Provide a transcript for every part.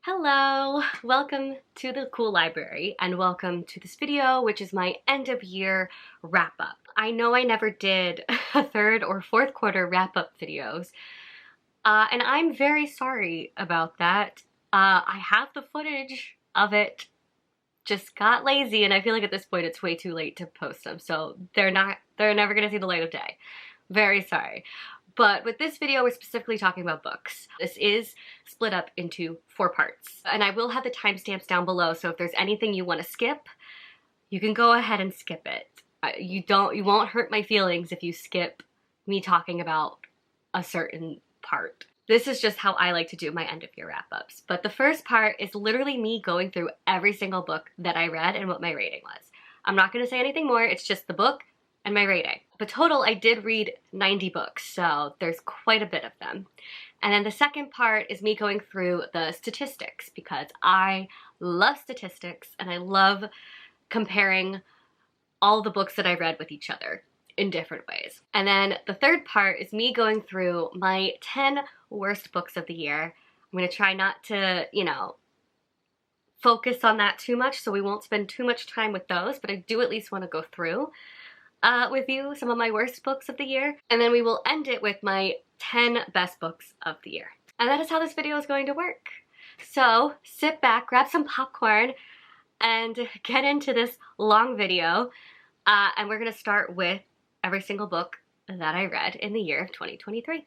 Hello! Welcome to the Cool Library and welcome to this video, which is my end of year wrap up. I know I never did a third or fourth quarter wrap up videos, and I'm very sorry about that. I have the footage of it, just got lazy, and I feel like at this point it's way too late to post them, so they're never gonna see the light of day. Very sorry. But with this video, we're specifically talking about books. This is split up into 4 parts. And I will have the timestamps down below, so if there's anything you want to skip, you can go ahead and skip it. You won't hurt my feelings if you skip me talking about a certain part. This is just how I like to do my end of year wrap-ups. But the first part is literally me going through every single book that I read and what my rating was. I'm not going to say anything more, it's just the book and my rating. But total, I did read 90 books, so there's quite a bit of them. And then the second part is me going through the statistics, because I love statistics and I love comparing all the books that I read with each other in different ways. And then the third part is me going through my 10 worst books of the year. I'm gonna try not to, focus on that too much, so we won't spend too much time with those, but I do at least want to go through with you some of my worst books of the year, and then we will end it with my 10 best books of the year. And that is how this video is going to work. So sit back, grab some popcorn, and get into this long video, and we're going to start with every single book that I read in the year of 2023.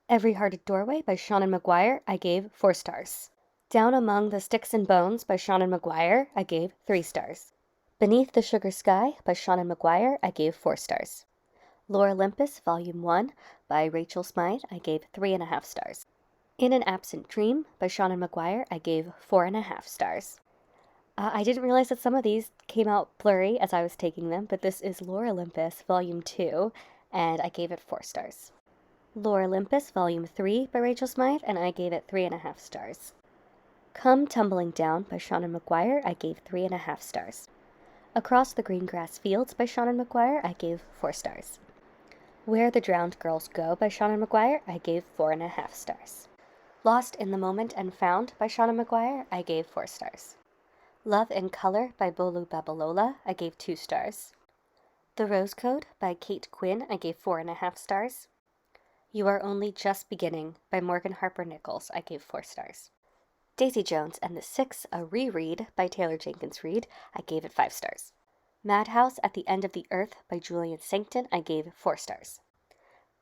Every Hearted Doorway by Seanan McGuire, I gave 4 stars. Down Among the Sticks and Bones by Seanan McGuire, I gave 3 stars. Beneath the Sugar Sky by Seanan McGuire, I gave 4 stars. Lore Olympus Volume 1 by Rachel Smythe, I gave 3.5 stars. In an Absent Dream by Seanan McGuire, I gave 4.5 stars. I didn't realize that some of these came out blurry as I was taking them, but this is Lore Olympus Volume 2, and I gave it 4 stars. Lore Olympus Volume 3 by Rachel Smythe, and I gave it 3.5 stars. Come Tumbling Down by Seanan McGuire, I gave 3.5 stars. Across the Green Grass Fields by Seanan McGuire, I gave 4 stars. Where the Drowned Girls Go by Seanan McGuire, I gave 4.5 stars. Lost in the Moment and Found by Seanan McGuire, I gave 4 stars. Love in Color by Bolu Babalola, I gave 2 stars. The Rose Code by Kate Quinn, I gave 4.5 stars. You Are Only Just Beginning by Morgan Harper Nichols, I gave 4 stars. Daisy Jones and the Six, a reread by Taylor Jenkins Reid, I gave it 5 stars. Madhouse at the End of the Earth by Julian Sankton, I gave 4 stars.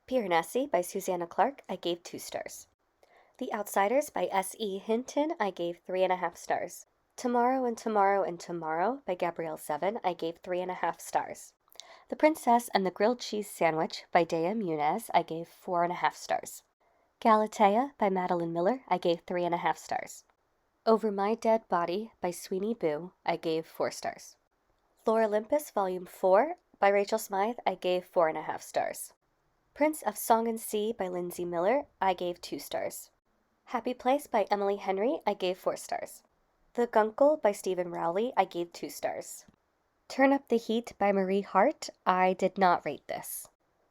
Piranesi by Susanna Clarke, I gave 2 stars. The Outsiders by S.E. Hinton, I gave 3.5 stars. Tomorrow and Tomorrow and Tomorrow by Gabrielle Zevin, I gave 3.5 stars. The Princess and the Grilled Cheese Sandwich by Dea Munez, I gave 4.5 stars. Galatea by Madeline Miller, I gave 3.5 stars. Over My Dead Body by Sweeney Boo, I gave 4 stars. Lore Olympus Volume 4 by Rachel Smythe, I gave 4.5 stars. Prince of Song and Sea by Lindsay Miller, I gave 2 stars. Happy Place by Emily Henry, I gave 4 stars. The Guncle by Stephen Rowley, I gave 2 stars. Turn Up the Heat by Marie Hart, I did not rate this.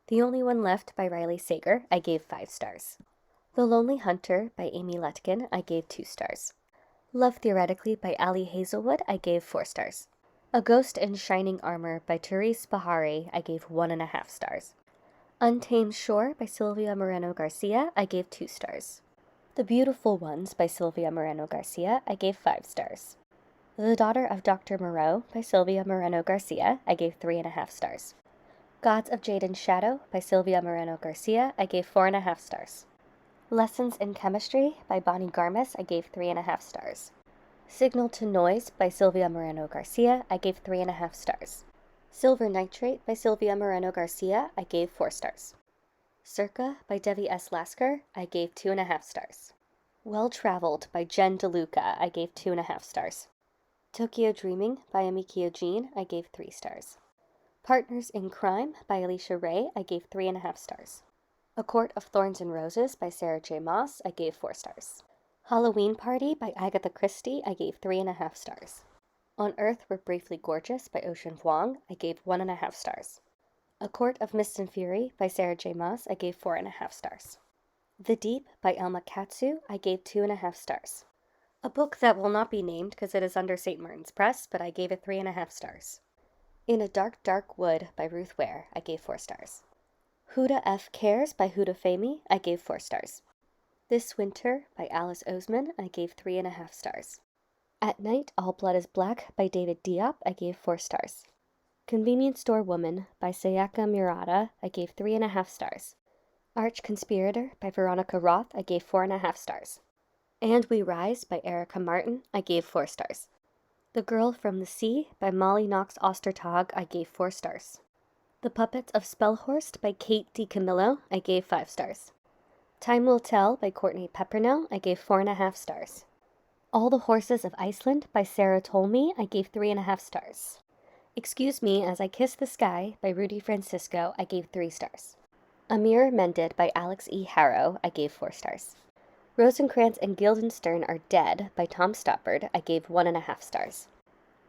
The Only One Left by Riley Sager, I gave 5 stars. The Lonely Hunter by Amy Letkin, I gave 2 stars. Love Theoretically by Ali Hazelwood, I gave 4 stars. A Ghost in Shining Armor by Therese Bahari, I gave 1.5 stars. Untamed Shore by Sylvia Moreno-Garcia, I gave 2 stars. The Beautiful Ones by Sylvia Moreno-Garcia, I gave 5 stars. The Daughter of Dr. Moreau by Sylvia Moreno-Garcia, I gave 3.5 stars. Gods of Jade and Shadow by Sylvia Moreno-Garcia, I gave 4.5 stars. Lessons in Chemistry by Bonnie Garmis, I gave 3.5 stars. Signal to Noise by Sylvia Moreno-Garcia, I gave 3.5 stars. Silver Nitrate by Sylvia Moreno-Garcia, I gave 4 stars. Circa by Devi S. Lasker, I gave 2.5 stars. Well Traveled by Jen DeLuca, I gave 2.5 stars. Tokyo Dreaming by Amikio Jean, I gave 3 stars. Partners in Crime by Alicia Ray, I gave 3.5 stars. A Court of Thorns and Roses by Sarah J. Maas, I gave 4 stars. Halloween Party by Agatha Christie, I gave 3.5 stars. On Earth We're Briefly Gorgeous by Ocean Vuong, I gave 1.5 stars. A Court of Mist and Fury by Sarah J. Maas, I gave 4.5 stars. The Deep by Elma Katsu, I gave 2.5 stars. A book that will not be named because it is under St. Martin's Press, but I gave it 3.5 stars. In a Dark, Dark Wood by Ruth Ware, I gave 4 stars. Huda F. Cares by Huda Fahmy, I gave 4 stars. This Winter by Alice Oseman, I gave 3.5 stars. At Night, All Blood is Black by David Diop, I gave 4 stars. Convenience Store Woman by Sayaka Murata, I gave 3.5 stars. Arch Conspirator by Veronica Roth, I gave 4.5 stars. And We Rise by Erica Martin, I gave 4 stars. The Girl from the Sea by Molly Knox Ostertag, I gave 4 stars. The Puppets of Spellhorst by Kate DiCamillo, I gave 5 stars. Time Will Tell by Courtney Pepperno, I gave 4.5 stars. All the Horses of Iceland by Sarah Tolmie, I gave 3.5 stars. Excuse Me As I Kiss the Sky by Rudy Francisco, I gave 3 stars. A Mirror Mended by Alex E. Harrow, I gave 4 stars. Rosencrantz and Guildenstern Are Dead by Tom Stoppard, I gave 1.5 stars.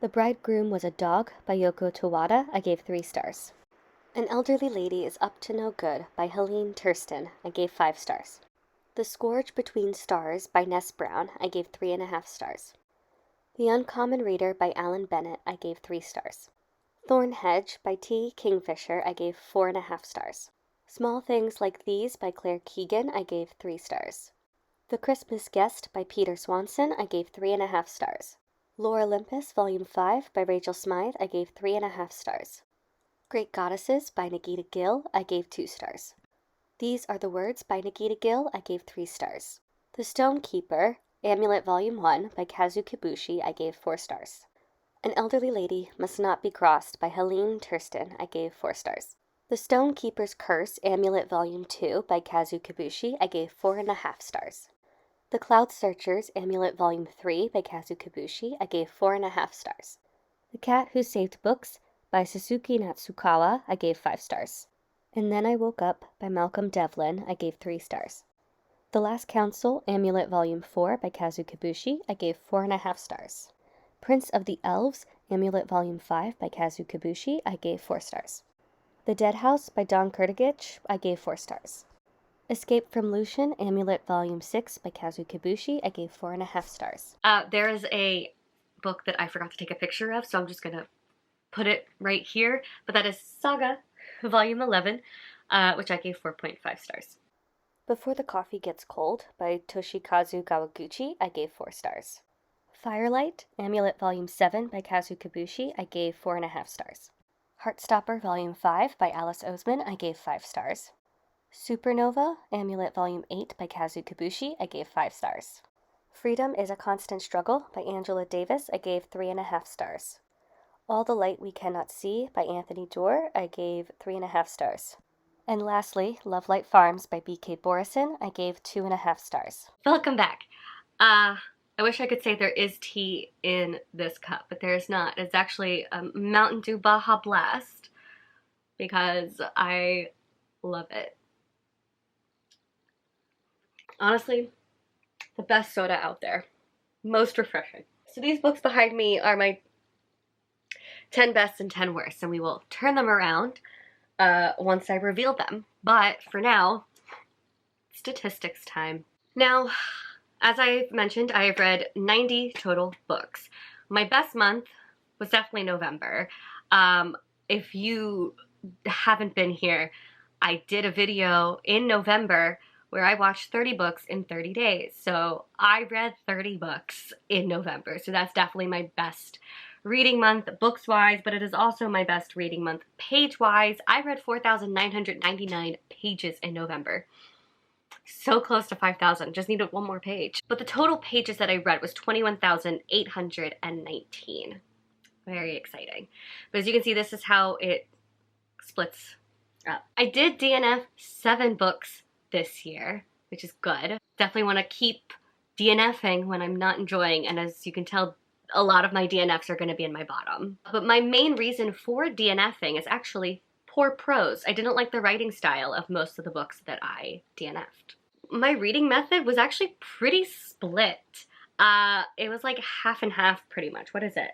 The Bridegroom Was a Dog by Yoko Tawada, I gave 3 stars. An Elderly Lady Is Up to No Good by Helene Thurston, I gave 5 stars. The Scourge Between Stars by Ness Brown, I gave 3.5 stars. The Uncommon Reader by Alan Bennett, I gave 3 stars. Thorn Hedge by T. Kingfisher, I gave 4.5 stars. Small Things Like These by Claire Keegan, I gave 3 stars. The Christmas Guest by Peter Swanson, I gave 3.5 stars. Lore Olympus, Volume 5 by Rachel Smythe, I gave 3.5 stars. Great Goddesses by Nagita Gill, I gave 2 stars. These Are the Words by Nagita Gill, I gave 3 stars. The Stone Keeper, Amulet Volume 1 by Kazu Kibushi, I gave 4 stars. An Elderly Lady Must Not Be Crossed by Helene Thurston, I gave 4 stars. The Stone Keeper's Curse, Amulet Volume 2 by Kazu Kibushi, I gave 4.5 stars. The Cloud Searchers, Amulet Volume 3 by Kazu Kibushi, I gave 4.5 stars. The Cat Who Saved Books by Suzuki Natsukawa, I gave 5 stars. And Then I Woke Up by Malcolm Devlin, I gave 3 stars. The Last Council, Amulet Volume 4 by Kazu Kibushi, I gave 4.5 stars. Prince of the Elves, Amulet Volume 5 by Kazu Kibushi, I gave 4 stars. The Dead House by Don Kurtagich, I gave 4 stars. Escape from Lucian, Amulet Volume 6 by Kazu Kibushi, I gave 4.5 stars. There is a book that I forgot to take a picture of, so I'm just going to put it right here, but that is Saga, Volume 11, which I gave 4.5 stars. Before the Coffee Gets Cold by Toshikazu Kawaguchi, I gave 4 stars. Firelight, Amulet Volume 7 by Kazu Kibushi, I gave 4.5 stars. Heartstopper Volume 5 by Alice Oseman, I gave 5 stars. Supernova, Amulet Volume 8 by Kazu Kibushi, I gave 5 stars. Freedom is a Constant Struggle by Angela Davis, I gave 3.5 stars. All the Light We Cannot See by Anthony Doerr, I gave 3.5 stars. And lastly, Love Light Farms by B.K. Borison, I gave 2.5 stars. Welcome back. I wish I could say there is tea in this cup, but there is not. It's actually a Mountain Dew Baja Blast because I love it. Honestly, the best soda out there. Most refreshing. So these books behind me are my 10 best and 10 worst, and we will turn them around once I reveal them. But for now, statistics time. Now, as I mentioned, I have read 90 total books. My best month was definitely November. If you haven't been here, I did a video in November where I watched 30 books in 30 days. So I read 30 books in November. So that's definitely my best reading month books-wise, but it is also my best reading month page-wise. I read 4,999 pages in November. So close to 5,000, just needed one more page. But the total pages that I read was 21,819. Very exciting. But as you can see, this is how it splits up. I did DNF 7 books this year, which is good. Definitely want to keep DNFing when I'm not enjoying, and as you can tell, a lot of my DNFs are going to be in my bottom. But my main reason for DNFing is actually poor prose. I didn't like the writing style of most of the books that I DNF'd. My reading method was actually pretty split. It was like half and half pretty much. What is it?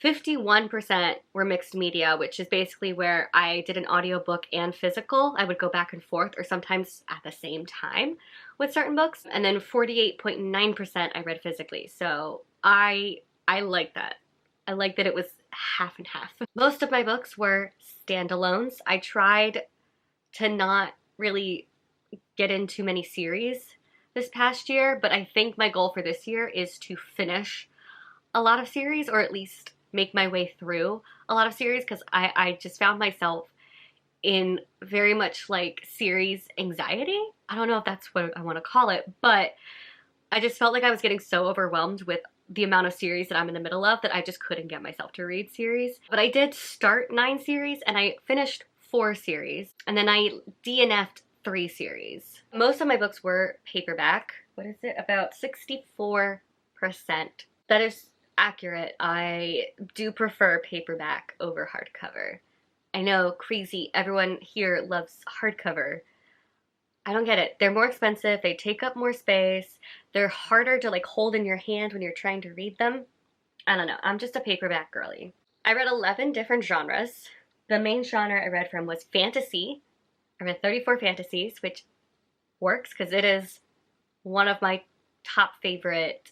51% were mixed media, which is basically where I did an audiobook and physical. I would go back and forth or sometimes at the same time with certain books, and then 48.9% I read physically. So I like that. I like that it was half and half. Most of my books were standalones. I tried to not really get into many series this past year, but I think my goal for this year is to finish a lot of series, or at least make my way through a lot of series, because I just found myself in very much like series anxiety. I don't know if that's what I want to call it, but I just felt like I was getting so overwhelmed with the amount of series that I'm in the middle of that I just couldn't get myself to read series. But I did start 9 series and I finished 4 series, and then I DNF'd 3 series. Most of my books were paperback. What is it? About 64%. That is accurate. I do prefer paperback over hardcover. I know, crazy, everyone here loves hardcover. I don't get it. They're more expensive, they take up more space, they're harder to like hold in your hand when you're trying to read them. I don't know, I'm just a paperback girly. I read 11 different genres. The main genre I read from was fantasy. I read 34 fantasies, which works because it is one of my top favorite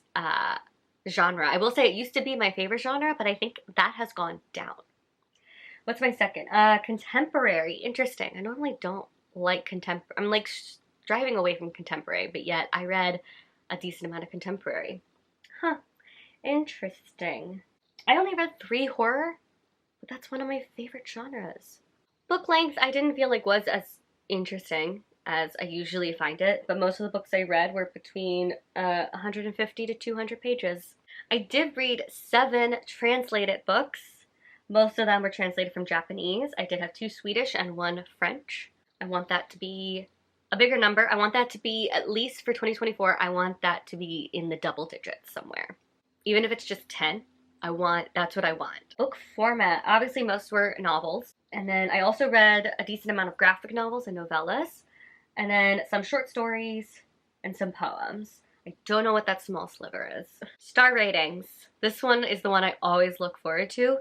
genre. I will say it used to be my favorite genre, but I think that has gone down. What's my second? Contemporary. Interesting. I normally don't like contemporary. I'm like driving away from contemporary, but yet I read a decent amount of contemporary. Huh. Interesting. I only read 3 horror, but that's one of my favorite genres. Book length I didn't feel like was as interesting as I usually find it, but most of the books I read were between 150 to 200 pages. I did read 7 translated books. Most of them were translated from Japanese. I did have 2 Swedish and 1 French. I want that to be a bigger number. I want that to be, at least for 2024, I want that to be in the double digits somewhere. Even if it's just 10, that's what I want. Book format, obviously most were novels. And then I also read a decent amount of graphic novels and novellas. And then some short stories and some poems. I don't know what that small sliver is. Star ratings. This one is the one I always look forward to.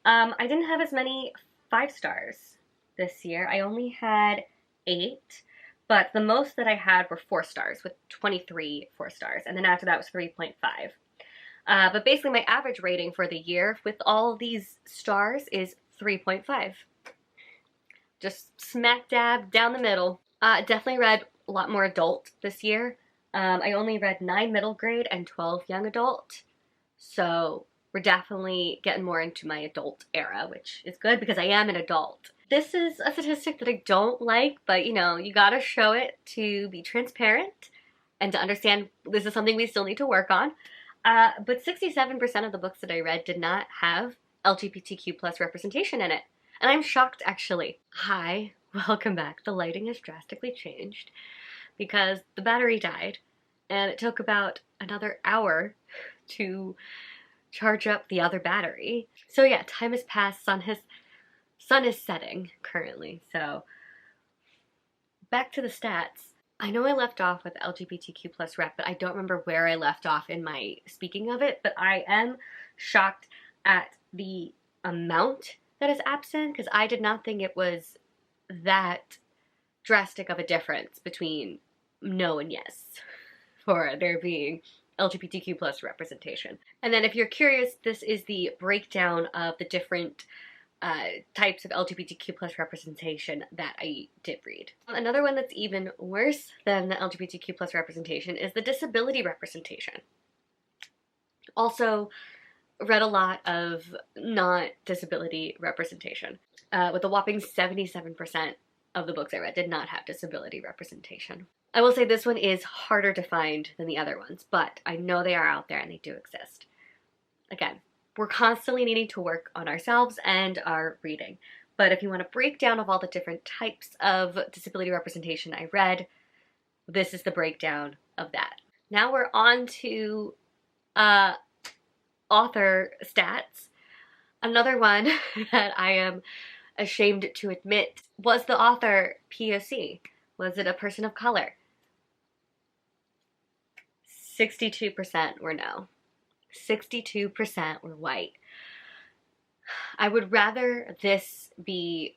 I didn't have as many 5 stars this year. I only had 8, but the most that I had were 4 stars, with 23 4 stars, and then after that was 3.5. But basically my average rating for the year with all these stars is 3.5. Just smack dab down the middle. Definitely read a lot more adult this year. I only read 9 middle grade and 12 young adult, so we're definitely getting more into my adult era, which is good because I am an adult. This is a statistic that I don't like, but you know, you gotta show it to be transparent and to understand this is something we still need to work on. But 67% of the books that I read did not have LGBTQ plus representation in it. And I'm shocked, actually. Hi, welcome back. The lighting has drastically changed because the battery died and it took about another hour to charge up the other battery. So yeah, time has passed, sun is setting currently. So back to the stats. I know I left off with LGBTQ plus rep, but I don't remember where I left off in my speaking of it, but I am shocked at the amount that is absent because I did not think it was that drastic of a difference between no and yes for there being LGBTQ plus representation. And then if you're curious, this is the breakdown of the different types of LGBTQ plus representation that I did read. Another one that's even worse than the LGBTQ plus representation is the disability representation. Also read a lot of not disability representation. With a whopping 77% of the books I read did not have disability representation. I will say this one is harder to find than the other ones, but I know they are out there and they do exist. Again, we're constantly needing to work on ourselves and our reading. But if you want a breakdown of all the different types of disability representation I read, this is the breakdown of that. Now we're on to author stats. Another one that I am ashamed to admit was the author POC. Was it a person of color? 62% were no. 62% were white. I would rather this be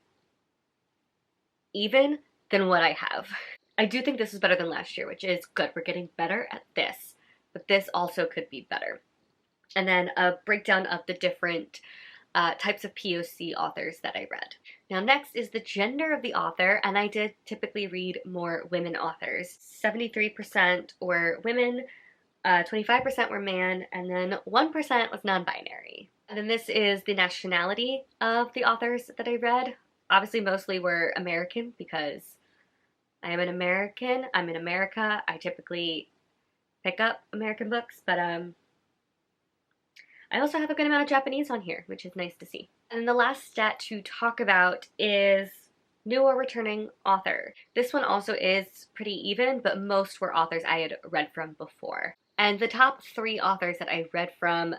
even than what I have. I do think this is better than last year, which is good. We're getting better at this, but this also could be better. And then a breakdown of the different types of POC authors that I read. Now next is the gender of the author, and I did typically read more women authors. 73% were women, 25% were man, and then 1% was non-binary. And then this is the nationality of the authors that I read. Obviously mostly were American because I am an American, I'm in America, I typically pick up American books, but I also have a good amount of Japanese on here, which is nice to see. And the last stat to talk about is new or returning author. This one also is pretty even, but most were authors I had read from before. And the top 3 authors that I read from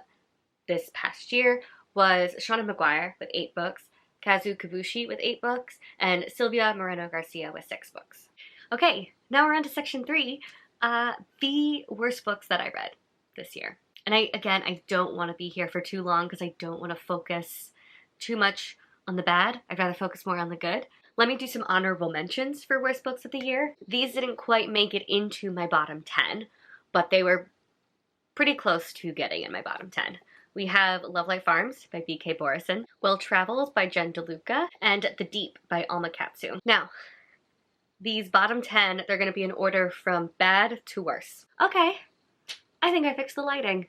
this past year was Shauna Maguire with 8 books, Kazu Kibushi with 8 books, and Sylvia Moreno-Garcia with 6 books. Okay, now we're on to section 3, the worst books that I read this year. And I don't want to be here for too long because I don't want to focus too much on the bad. I'd rather focus more on the good. Let me do some honorable mentions for worst books of the year. These didn't quite make it into my bottom 10, but they were pretty close to getting in my bottom 10. We have Love Life Farms by B.K. Borison, Well Traveled by Jen DeLuca, and The Deep by Alma Katsu. Now, these bottom 10, they're going to be in order from bad to worse. Okay, I think I fixed the lighting.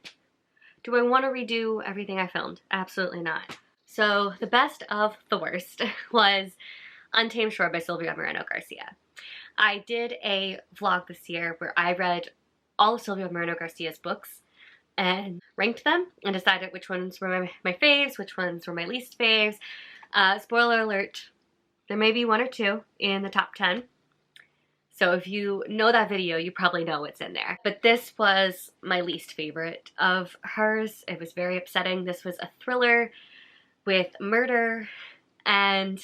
Do I want to redo everything I filmed? Absolutely not. So the best of the worst was Untamed Shore by Sylvia Moreno-Garcia. I did a vlog this year where I read all of Sylvia Moreno-Garcia's books and ranked them and decided which ones were my faves, which ones were my least faves. Spoiler alert, there may be 1 or 2 in the top 10. So if you know that video, you probably know what's in there. But this was my least favorite of hers. It was very upsetting. This was a thriller with murder, and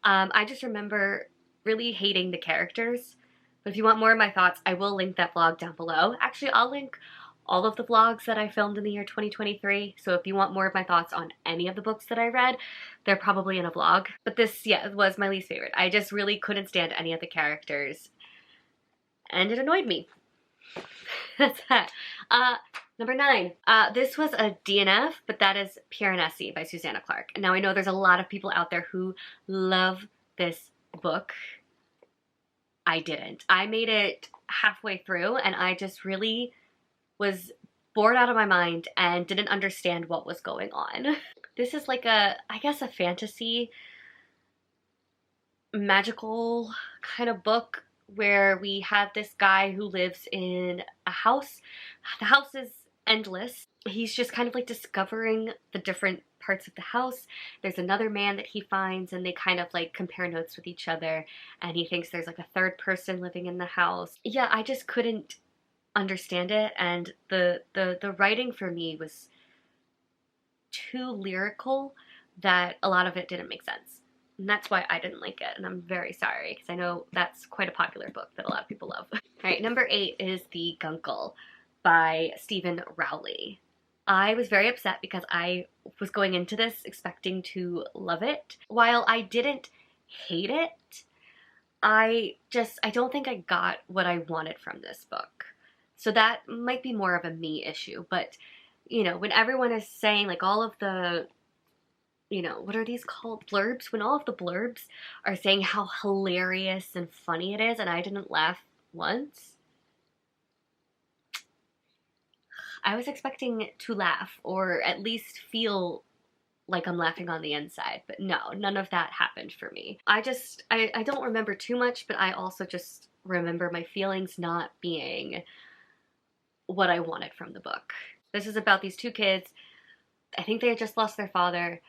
I just remember really hating the characters. But if you want more of my thoughts, I will link that vlog down below. Actually, I'll link all of the vlogs that I filmed in the year 2023. So if you want more of my thoughts on any of the books that I read, they're probably in a vlog. But this, yeah, was my least favorite. I just really couldn't stand any of the characters, and it annoyed me. That's that. Number 9. This was a DNF, but that is Piranesi by Susanna Clark. Now I know there's a lot of people out there who love this book. I didn't. I made it halfway through and I just really was bored out of my mind and didn't understand what was going on. This is like I guess a fantasy magical kind of book where we have this guy who lives in a house. The house is endless. He's just kind of like discovering the different parts of the house. There's another man that he finds and they kind of like compare notes with each other, and he thinks there's like a 3rd person living in the house. Yeah, I just couldn't understand it, and the writing for me was too lyrical that a lot of it didn't make sense. And that's why I didn't like it, and I'm very sorry because I know that's quite a popular book that a lot of people love. Alright, number 8 is The Guncle by Stephen Rowley. I was very upset because I was going into this expecting to love it. While I didn't hate it, I don't think I got what I wanted from this book. So that might be more of a me issue, but you know, when everyone is saying like all of the, you know, what are these called? Blurbs? When all of the blurbs are saying how hilarious and funny it is and I didn't laugh once, I was expecting to laugh or at least feel like I'm laughing on the inside, but no, none of that happened for me. I don't remember too much, but I also just remember my feelings not being what I wanted from the book. This is about these 2 kids. I think they had just lost their father,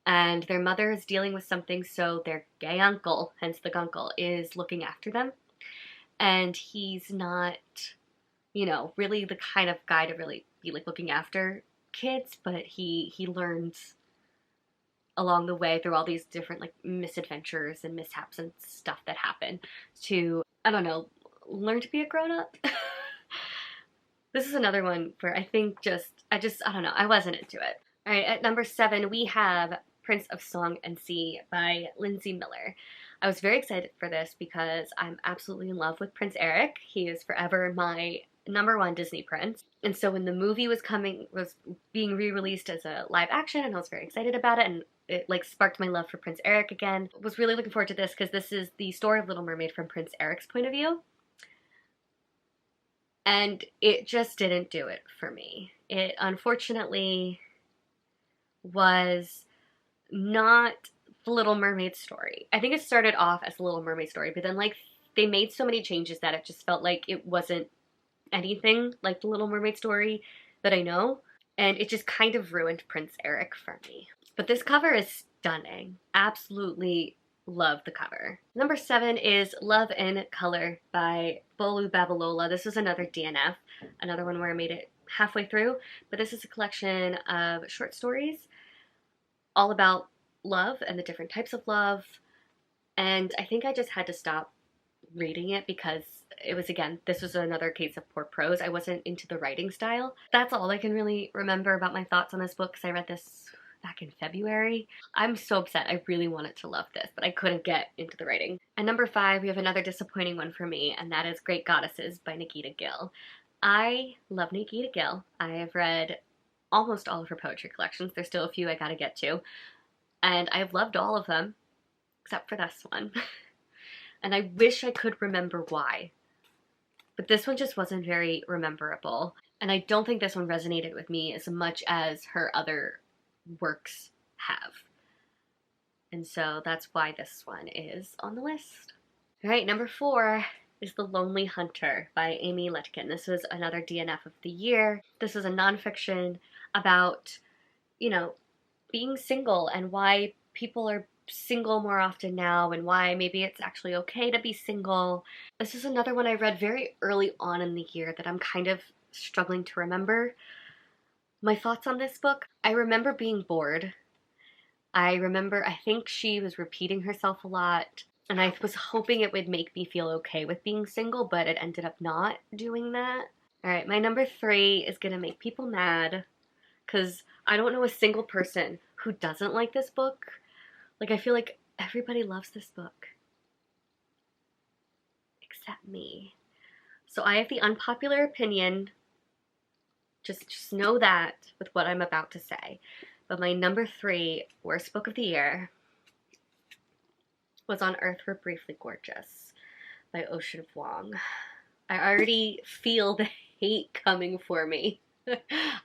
and their mother is dealing with something, so their gay uncle, hence the Guncle, is looking after them. And he's not, you know, really the kind of guy to really be like looking after kids, but he learns along the way through all these different like misadventures and mishaps and stuff that happen to, I don't know, learn to be a grown-up. This is another one where I think I don't know, I wasn't into it. Alright, at number 7 we have Prince of Song and Sea by Lindsay Miller. I was very excited for this because I'm absolutely in love with Prince Eric. He is forever my #1 Disney prince. And so when the movie was being re-released as a live action, and I was very excited about it, and it like sparked my love for Prince Eric again. Was really looking forward to this because this is the story of Little Mermaid from Prince Eric's point of view. And it just didn't do it for me. It unfortunately was not the Little Mermaid story. I think it started off as the Little Mermaid story, but then like they made so many changes that it just felt like it wasn't anything like the Little Mermaid story that I know, and it just kind of ruined Prince Eric for me. But this cover is stunning. Absolutely love the cover. #7 is Love in Color by Bolu Babalola. This was another DNF, another one where I made it halfway through, but this is a collection of short stories all about love and the different types of love. And I think I just had to stop reading it because it was, again, this was another case of poor prose. I wasn't into the writing style. That's all I can really remember about my thoughts on this book because I read this back in February. I'm so upset. I really wanted to love this, but I couldn't get into the writing. And #5, we have another disappointing one for me, and that is Great Goddesses by Nikita Gill. I love Nikita Gill. I have read almost all of her poetry collections. There's still a few I gotta get to. And I've loved all of them, except for this one. And I wish I could remember why. But this one just wasn't very rememberable. And I don't think this one resonated with me as much as her other works have. And so that's why this one is on the list. All right, #4 is The Lonely Hunter by Amy Letkin. This was another DNF of the year. This was a nonfiction about, you know, being single and why people are single more often now and why maybe it's actually okay to be single. This is another one I read very early on in the year that I'm kind of struggling to remember. My thoughts on this book, I remember being bored. I think she was repeating herself a lot, and I was hoping it would make me feel okay with being single, but it ended up not doing that. All right, my #3 is gonna make people mad because I don't know a single person who doesn't like this book. Like, I feel like everybody loves this book except me. So I have the unpopular opinion. Just know that with what I'm about to say. But my #3 worst book of the year was On Earth We're Briefly Gorgeous by Ocean Vuong. I already feel the hate coming for me.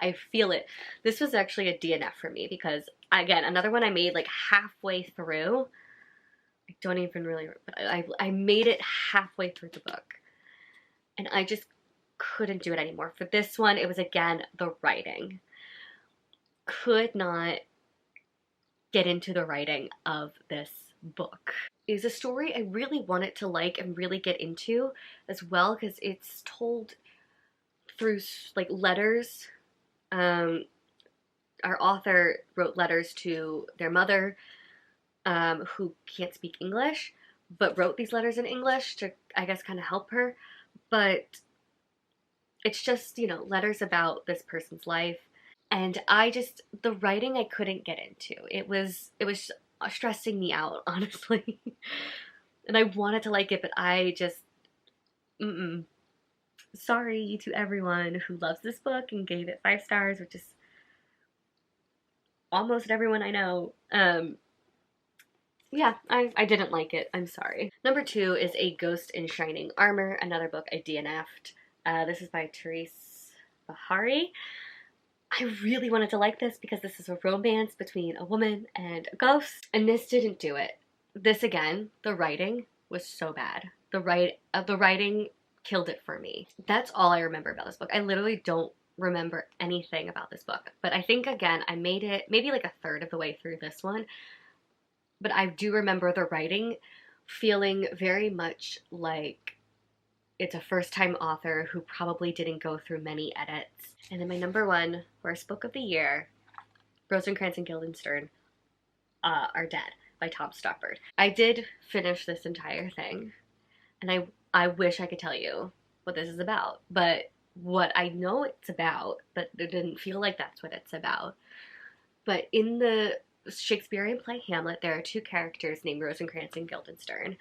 I feel it. This was actually a DNF for me because, again, another one I made like halfway through. I don't even really, but I made it halfway through the book. And I just couldn't do it anymore. For this one, it was, again, the writing. Could not get into the writing of this book. It's a story I really wanted to like and really get into as well because it's told through like letters. Our author wrote letters to their mother who can't speak English, but wrote these letters in English to, I guess, kind of help her. But it's just, you know, letters about this person's life. And the writing I couldn't get into. It was stressing me out, honestly. And I wanted to like it, but I just, Sorry to everyone who loves this book and gave it 5 stars, which is almost everyone I know. Yeah, I didn't like it. I'm sorry. #2 is A Ghost in Shining Armor, another book I DNF'd. This is by Therese Bahari. I really wanted to like this because this is a romance between a woman and a ghost, and this didn't do it. This, again, the writing was so bad. The writing killed it for me. That's all I remember about this book. I literally don't remember anything about this book. But I think, again, I made it maybe like a third of the way through this one. But I do remember the writing feeling very much like it's a first-time author who probably didn't go through many edits. And then my #1 worst book of the year, Rosencrantz and Guildenstern Are Dead by Tom Stoppard. I did finish this entire thing, and I wish I could tell you what this is about, but what I know it's about, but it didn't feel like that's what it's about. But in the Shakespearean play Hamlet, there are two characters named Rosencrantz and Guildenstern.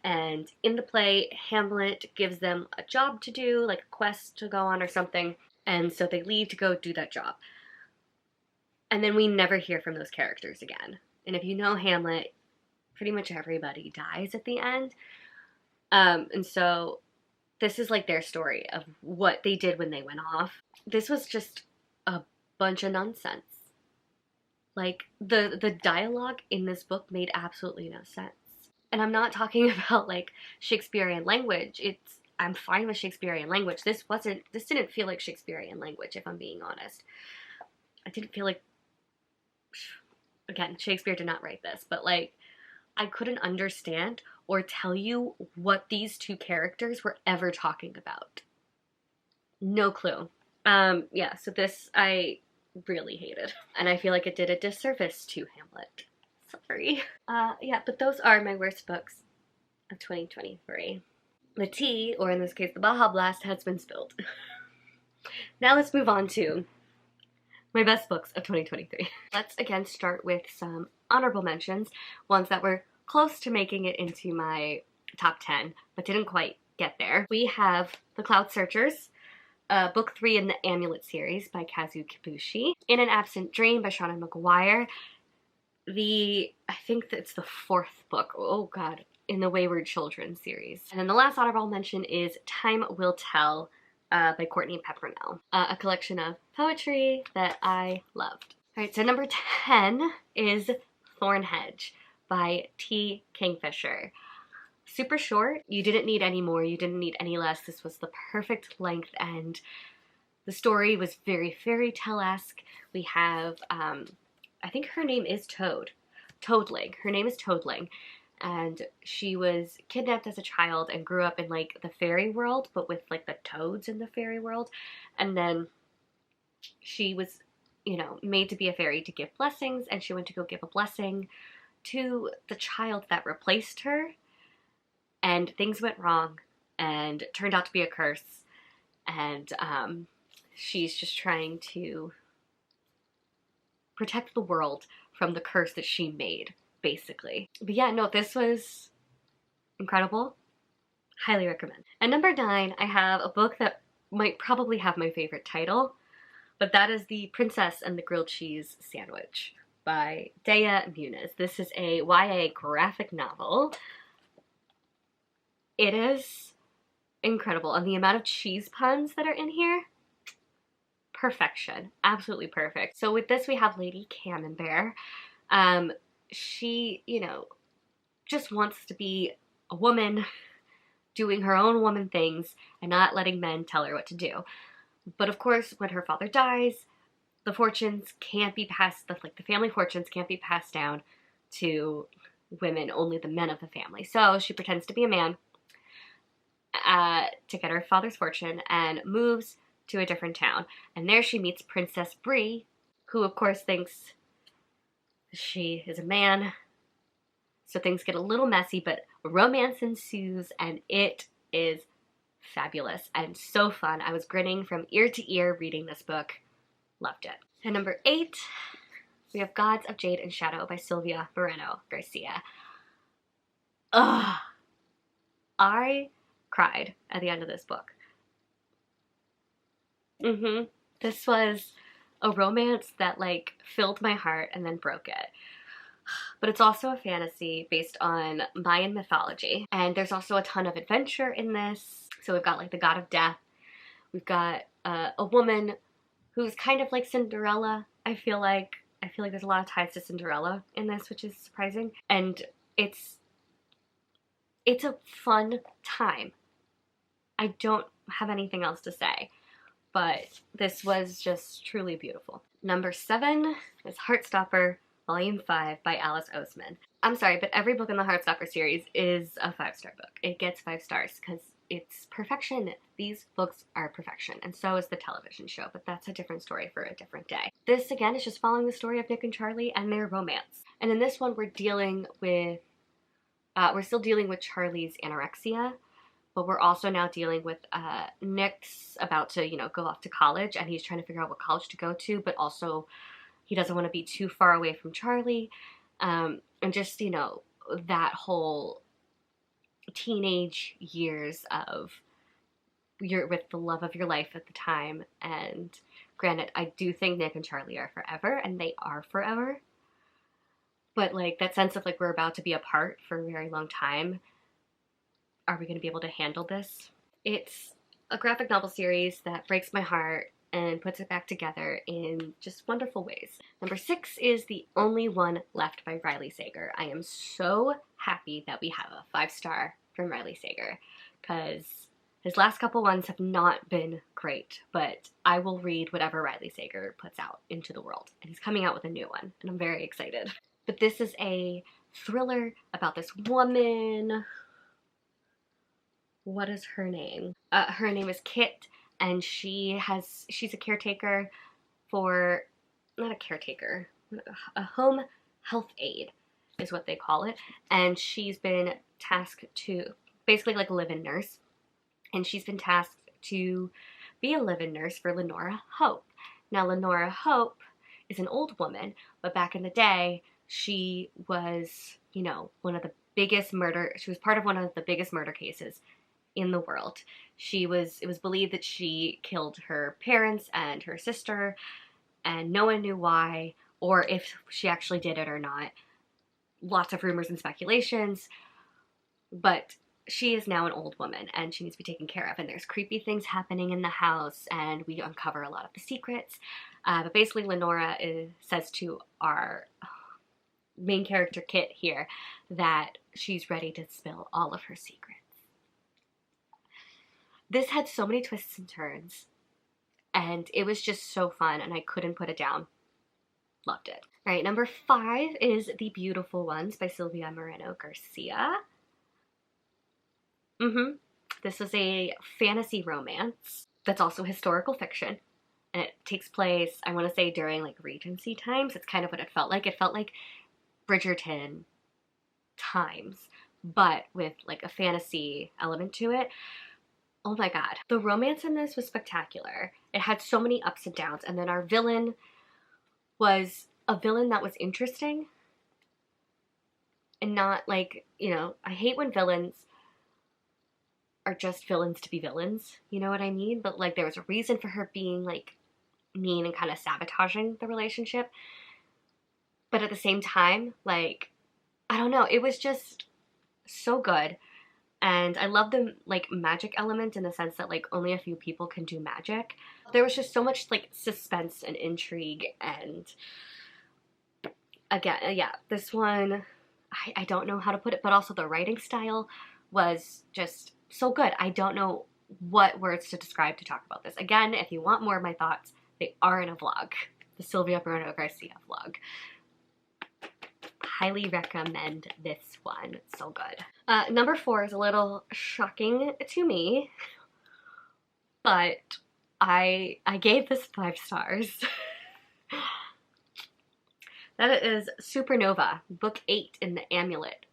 And in the play, Hamlet gives them a job to do, like a quest to go on or something. And so they leave to go do that job. And then we never hear from those characters again. And if you know Hamlet, pretty much everybody dies at the end. And so this is like their story of what they did when they went off. This was just a bunch of nonsense. Like, the dialogue in this book made absolutely no sense. And I'm not talking about, like, Shakespearean language. I'm fine with Shakespearean language. This didn't feel like Shakespearean language, if I'm being honest. I didn't feel like, again, Shakespeare did not write this, but, like, I couldn't understand or tell you what these two characters were ever talking about. No clue. Yeah, so this I really hated. And I feel like it did a disservice to Hamlet. Sorry. Yeah, but those are my worst books of 2023. The tea, or in this case the Baja Blast, has been spilled. Now let's move on to my best books of 2023. Let's again start with some honorable mentions, ones that were close to making it into my top 10, but didn't quite get there. We have The Cloud Searchers, book 3 in the Amulet series by Kazu Kibushi. In an Absent Dream by Shauna McGuire. I think it's the 4th book, oh god, in the Wayward Children series. And then the last honorable mention is Time Will Tell by Courtney Peppernell, a collection of poetry that I loved. Alright, so number 10 is Thornhedge by T. Kingfisher. Super short, you didn't need any more, you didn't need any less. This was the perfect length, and the story was very fairy tale-esque. We have, I think her name is Toadling. Her name is Toadling. And she was kidnapped as a child and grew up in, like, the fairy world, but with, like, the toads in the fairy world. And then she was, you know, made to be a fairy to give blessings, and she went to go give a blessing to the child that replaced her. And things went wrong, and it turned out to be a curse. And she's just trying to protect the world from the curse that she made, basically. But yeah, no, this was incredible. Highly recommend. At number 9, I have a book that might probably have my favorite title, but that is The Princess and the Grilled Cheese Sandwich by Dea Muniz. This is a YA graphic novel. It is incredible, and the amount of cheese puns that are in here, perfection. Absolutely perfect. So with this we have Lady Camembert. She, you know, just wants to be a woman doing her own woman things and not letting men tell her what to do. But of course, when her father dies, the fortunes can't be passed, the family fortunes can't be passed down to women, only the men of the family. So she pretends to be a man to get her father's fortune and moves to a different town. And there she meets Princess Bree, who of course thinks she is a man. So things get a little messy, but romance ensues, and it is fabulous and so fun. I was grinning from ear to ear reading this book. Loved it. And number 8, we have Gods of Jade and Shadow by Sylvia Moreno-Garcia. Ugh. I cried at the end of this book. This was a romance that, like, filled my heart and then broke it. But it's also a fantasy based on Mayan mythology. And there's also a ton of adventure in this. So we've got, like, the god of death. We've got a woman who's kind of like Cinderella. I feel like there's a lot of ties to Cinderella in this, which is surprising. And it's a fun time. I don't have anything else to say. But this was just truly beautiful. Number 7 is Heartstopper, Volume 5 by Alice Oseman. I'm sorry, but every book in the Heartstopper series is a 5-star book. It gets 5 stars because it's perfection. These books are perfection, and so is the television show, but that's a different story for a different day. This, again, is just following the story of Nick and Charlie and their romance. And in this one, we're still dealing with Charlie's anorexia, but we're also now dealing with Nick's about to, you know, go off to college, and he's trying to figure out what college to go to, but also he doesn't want to be too far away from Charlie. And just, you know, that whole teenage years of you're with the love of your life at the time. And granted, I do think Nick and Charlie are forever, and they are forever. But like that sense of like we're about to be apart for a very long time. Are we going to be able to handle this? It's a graphic novel series that breaks my heart and puts it back together in just wonderful ways. Number 6 is The Only One Left by Riley Sager. I am so happy that we have a 5-star from Riley Sager, because his last couple ones have not been great, but I will read whatever Riley Sager puts out into the world. And he's coming out with a new one, and I'm very excited. But this is a thriller about this woman. What is her name? Her name is Kit, and she's a caretaker for, not a caretaker, a home health aide is what they call it. And she's been tasked to, basically like a live-in nurse. And she's been tasked to be a live-in nurse for Lenora Hope. Now, Lenora Hope is an old woman, but back in the day, she was, you know, she was part of one of the biggest murder cases in the world. It was believed that she killed her parents and her sister, and no one knew why, or if she actually did it or not. Lots of rumors and speculations, but she is now an old woman and she needs to be taken care of, and there's creepy things happening in the house, and we uncover a lot of the secrets. But basically Lenora says to our main character Kit here that she's ready to spill all of her secrets. This had so many twists and turns, and it was just so fun, and I couldn't put it down. Loved it. All right, number 5 is The Beautiful Ones by Sylvia Moreno-Garcia. This is a fantasy romance that's also historical fiction, and it takes place, I want to say, during like Regency times. It's kind of what it felt like. It felt like Bridgerton times, but with like a fantasy element to it. Oh my god. The romance in this was spectacular. It had so many ups and downs, and then our villain was a villain that was interesting and not like, you know, I hate when villains are just villains to be villains, you know what I mean? But like there was a reason for her being like mean and kind of sabotaging the relationship. But at the same time, like, I don't know, it was just so good. And I love the like magic element in the sense that like only a few people can do magic. There was just so much like suspense and intrigue, and again, yeah, this one, I don't know how to put it, but also the writing style was just so good. I don't know what words to describe to talk about this. Again, if you want more of my thoughts, they are in a vlog, the Sylvia Moreno-Garcia vlog. Highly recommend this one. It's so good. Number 4 is a little shocking to me, but I gave this 5 stars. That is Supernova, book 8 in the Amulet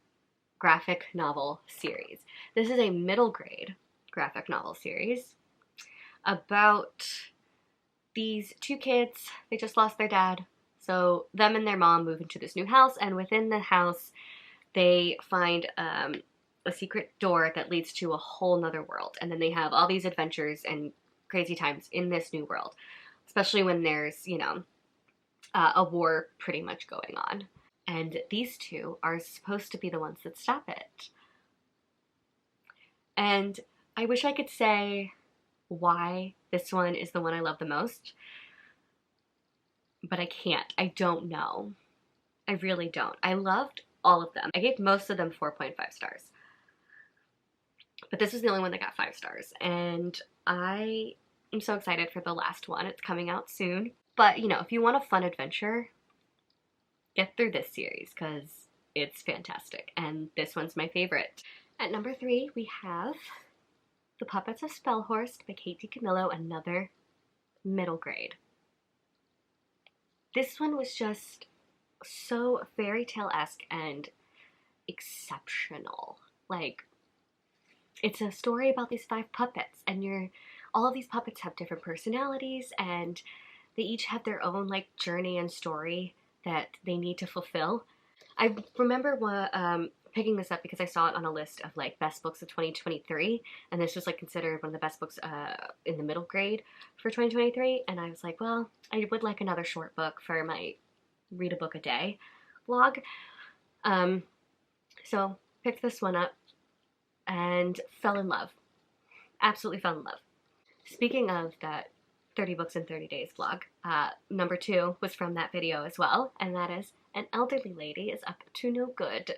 graphic novel series. This is a middle grade graphic novel series about these 2 kids. They just lost their dad. So them and their mom move into this new house, and within the house they find a secret door that leads to a whole nother world. And then they have all these adventures and crazy times in this new world, especially when there's, you know, a war pretty much going on. And these 2 are supposed to be the ones that stop it. And I wish I could say why this one is the one I love the most, but I can't. I don't know. I really don't. I loved all of them. I gave most of them 4.5 stars. But this is the only one that got 5 stars. And I am so excited for the last one. It's coming out soon. But, you know, if you want a fun adventure, get through this series because it's fantastic. And this one's my favorite. At number 3, we have The Puppets of Spellhorst by Katie Camillo, another middle grade. This one was just so fairy tale-esque and exceptional. Like, it's a story about these 5 puppets, and all of these puppets have different personalities, and They each have their own like journey and story that they need to fulfill. I remember picking this up because I saw it on a list of like best books of 2023, and this was like considered one of the best books in the middle grade for 2023, and I was like, well, I would like another short book for my read a book a day vlog. So picked this one up and fell in love. Absolutely fell in love. Speaking of that 30 books in 30 days vlog, number 2 was from that video as well, and that is An Elderly Lady is Up to No Good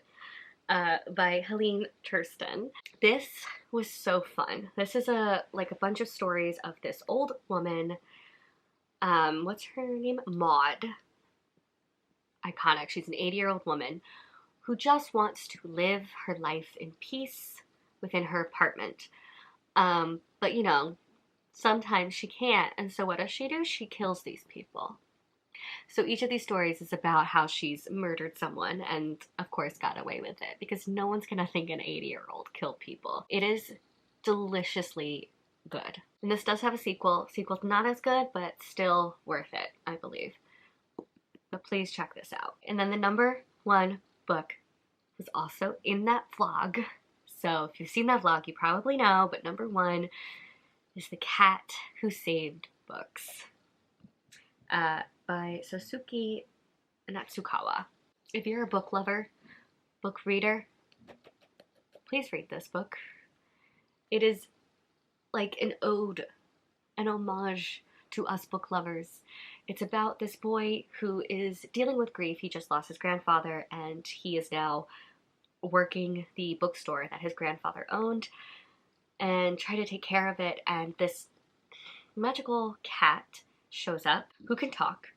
by Helene Thurston. This was so fun. This is a bunch of stories of this old woman, what's her name? Maud. Iconic. She's an 80-year-old woman who just wants to live her life in peace within her apartment. But you know, sometimes she can't, and so what does? She kills these people. So each of these stories is about how she's murdered someone and, of course, got away with it, because no one's gonna think an 80-year-old killed people. It is deliciously good. And this does have a sequel. Sequel's not as good, but still worth it, I believe. But please check this out. And then the number 1 book was also in that vlog. So if you've seen that vlog, you probably know, but number 1 is The Cat Who Saved Books by Sosuke Natsukawa. If you're a book lover, book reader, please read this book. It is like an ode, an homage to us book lovers. It's about this boy who is dealing with grief. He just lost his grandfather, and he is now working the bookstore that his grandfather owned and try to take care of it. And this magical cat shows up who can talk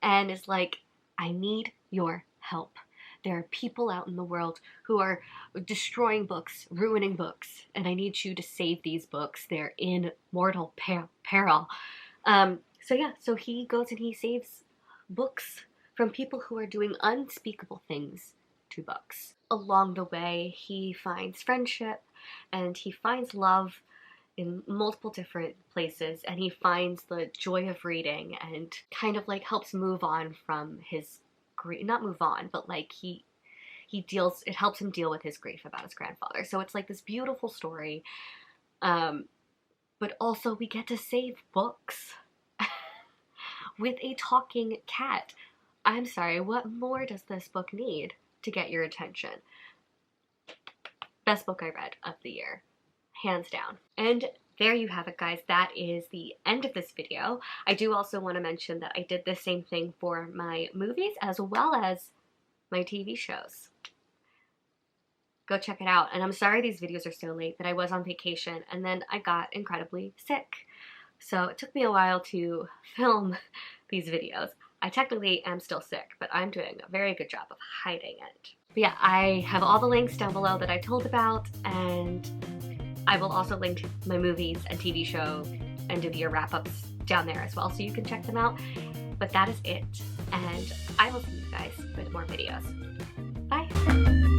and is like, I need your help. There are people out in the world who are destroying books, ruining books, and I need you to save these books. They're in mortal peril. So he goes and he saves books from people who are doing unspeakable things to books. Along the way, he finds friendship and he finds love in multiple different places, and he finds the joy of reading and kind of like helps move on from his grief. Not move on, but like it helps him deal with his grief about his grandfather. So it's like this beautiful story, but also we get to save books with a talking cat. I'm sorry, what more does this book need to get your attention? Best book I read of the year, hands down. And there you have it, guys. That is the end of this video. I do also want to mention that I did the same thing for my movies as well as my TV shows. Go check it out. And I'm sorry these videos are so late, but I was on vacation and then I got incredibly sick. So it took me a while to film these videos. I technically am still sick, but I'm doing a very good job of hiding it. But yeah, I have all the links down below that I told about, and I will also link my movies and TV show end of year wrap-ups down there as well, so you can check them out. But that is it, and I will see you guys with more videos. Bye!